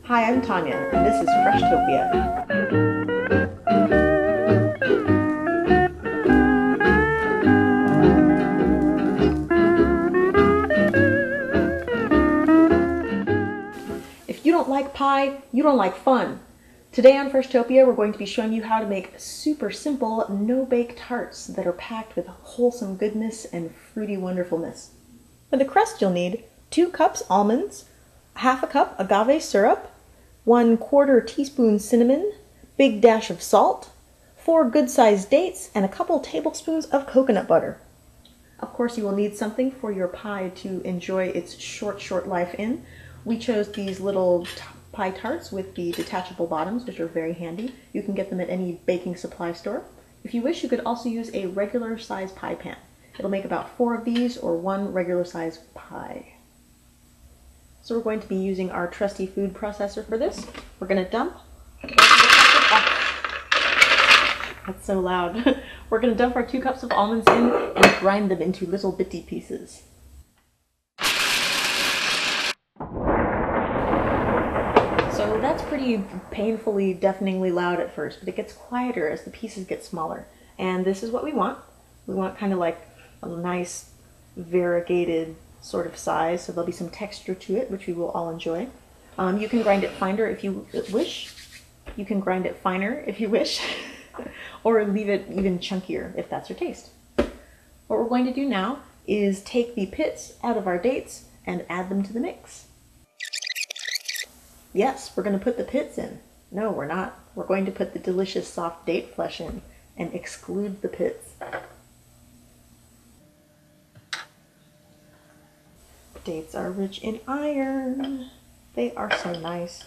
Hi, I'm Tanya, and this is Freshtopia. If you don't like pie, you don't like fun. Today on Freshtopia, we're going to be showing you how to make super simple, no-bake tarts that are packed with wholesome goodness and fruity wonderfulness. For the crust, you'll need 2 cups almonds, half a cup agave syrup, 1/4 teaspoon cinnamon, big dash of salt, 4 good-sized dates, and a couple tablespoons of coconut butter. Of course, you will need something for your pie to enjoy its short life in. We chose these little pie tarts with the detachable bottoms, which are very handy. You can get them at any baking supply store. If you wish, you could also use a regular size pie pan. It'll make about 4 of these or 1 regular size pie. So we're going to be using our trusty food processor for this. We're going to dump. That's so loud. We're going to dump our 2 cups of almonds in and grind them into little bitty pieces. So that's pretty painfully, deafeningly loud at first, but it gets quieter as the pieces get smaller. And this is what we want. We want kind of like a nice variegated sort of size, so there'll be some texture to it, which we will all enjoy. You can grind it finer if you wish. You can grind it finer if you wish, or leave it even chunkier if that's your taste. What we're going to do now is take the pits out of our dates and add them to the mix. Yes, we're going to put the pits in. No, we're not. We're going to put the delicious soft date flesh in and exclude the pits. Dates are rich in iron. They are so nice.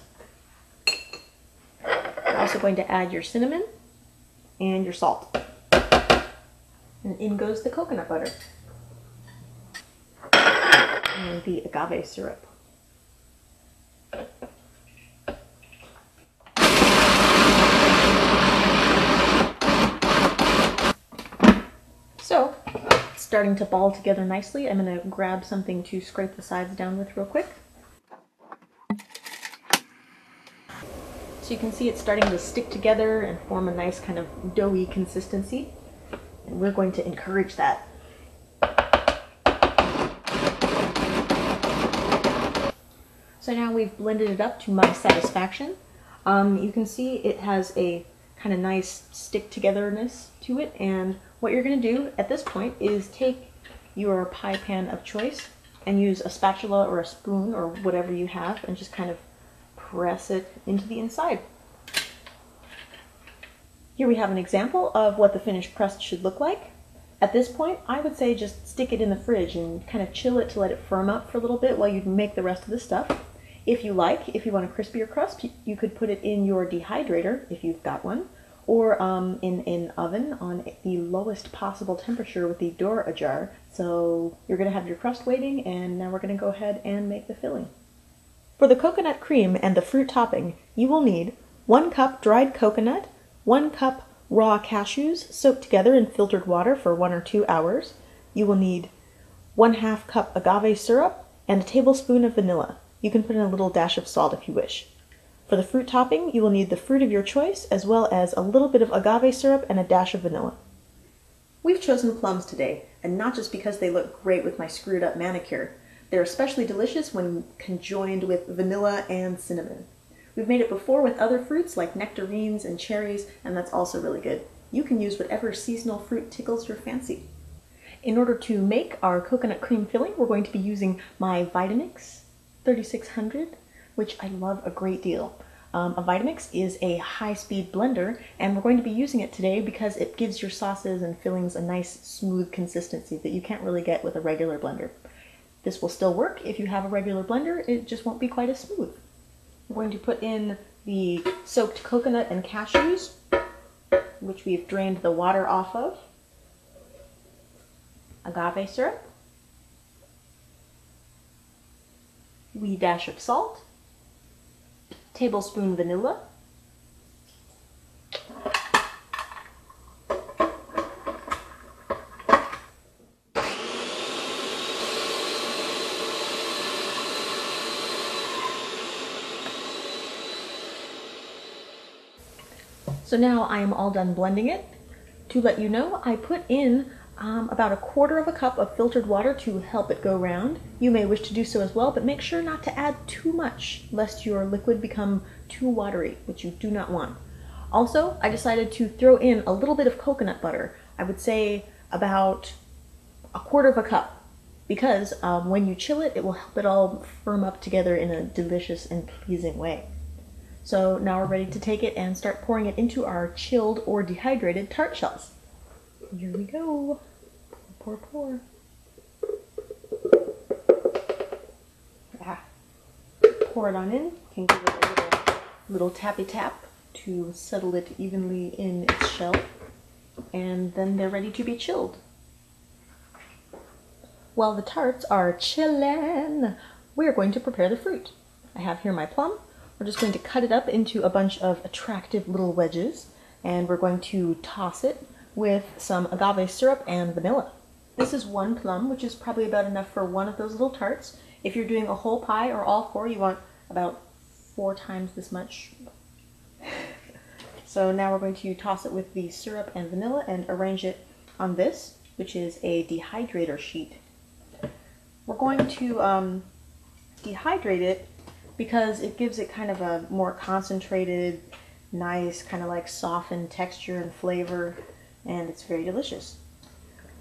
You're also going to add your cinnamon and your salt. And in goes the coconut butter and the agave syrup. So, it's starting to ball together nicely. I'm going to grab something to scrape the sides down with real quick. So you can see it's starting to stick together and form a nice kind of doughy consistency. And we're going to encourage that. So now we've blended it up to my satisfaction. You can see it has a kind of nice stick togetherness to it, and what you're going to do at this point is take your pie pan of choice and use a spatula or a spoon or whatever you have and just kind of press it into the inside. Here we have an example of what the finished crust should look like. At this point, I would say just stick it in the fridge and kind of chill it to let it firm up for a little bit while you make the rest of the stuff. If you want a crispier crust, you could put it in your dehydrator, if you've got one, or in an oven on the lowest possible temperature with the door ajar. So you're going to have your crust waiting, and now we're going to go ahead and make the filling. For the coconut cream and the fruit topping, you will need 1 cup dried coconut, 1 cup raw cashews soaked together in filtered water for 1 or 2 hours. You will need 1/2 cup agave syrup and a tablespoon of vanilla. You can put in a little dash of salt if you wish. For the fruit topping, you will need the fruit of your choice, as well as a little bit of agave syrup and a dash of vanilla. We've chosen plums today, and not just because they look great with my screwed up manicure. They're especially delicious when conjoined with vanilla and cinnamon. We've made it before with other fruits like nectarines and cherries, and that's also really good. You can use whatever seasonal fruit tickles your fancy. In order to make our coconut cream filling, we're going to be using my Vitamix 3600, which I love a great deal. A Vitamix is a high-speed blender, and we're going to be using it today because it gives your sauces and fillings a nice smooth consistency that you can't really get with a regular blender. This will still work if you have a regular blender, it just won't be quite as smooth. We're going to put in the soaked coconut and cashews, which we've drained the water off of, agave syrup, wee dash of salt, tablespoon vanilla, So now I am all done blending it. To let you know, I put in about 1/4 cup of filtered water to help it go round. You may wish to do so as well, but make sure not to add too much, lest your liquid become too watery, which you do not want. Also, I decided to throw in a little bit of coconut butter. I would say about 1/4 cup, because when you chill it, it will help it all firm up together in a delicious and pleasing way. So now we're ready to take it and start pouring it into our chilled or dehydrated tart shells. Here we go. Pour, pour, pour it on in. You can give it a little tappy tap to settle it evenly in its shell. And then they're ready to be chilled. While the tarts are chillin', we're going to prepare the fruit. I have here my plum. We're just going to cut it up into a bunch of attractive little wedges, and we're going to toss it with some agave syrup and vanilla. This is 1 plum, which is probably about enough for one of those little tarts. If you're doing a whole pie or all 4, you want about 4 times this much. So now we're going to toss it with the syrup and vanilla and arrange it on this, which is a dehydrator sheet. We're going to dehydrate it because it gives it kind of a more concentrated, nice, kind of like softened texture and flavor, and it's very delicious.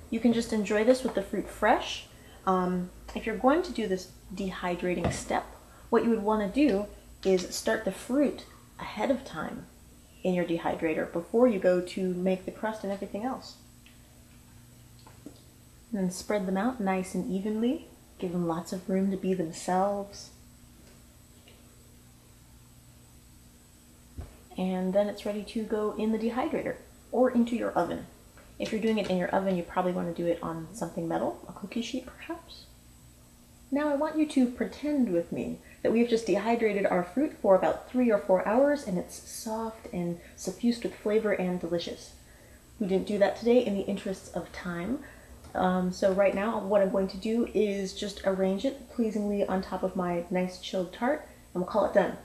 You can just enjoy this with the fruit fresh. If you're going to do this dehydrating step, what you would want to do is start the fruit ahead of time in your dehydrator before you go to make the crust and everything else. And then spread them out nice and evenly. Give them lots of room to be themselves. And then it's ready to go in the dehydrator or into your oven. If you're doing it in your oven, you probably want to do it on something metal, a cookie sheet perhaps. Now I want you to pretend with me that we have just dehydrated our fruit for about 3 or 4 hours and it's soft and suffused with flavor and delicious. We didn't do that today in the interests of time. So right now what I'm going to do is just arrange it pleasingly on top of my nice chilled tart, and we'll call it done.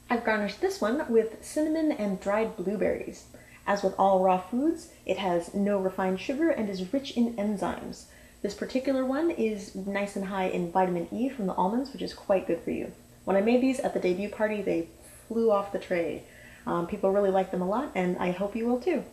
I've garnished this one with cinnamon and dried blueberries. As with all raw foods, it has no refined sugar and is rich in enzymes. This particular one is nice and high in vitamin E from the almonds, which is quite good for you. When I made these at the debut party, they flew off the tray. People really like them a lot, and I hope you will too.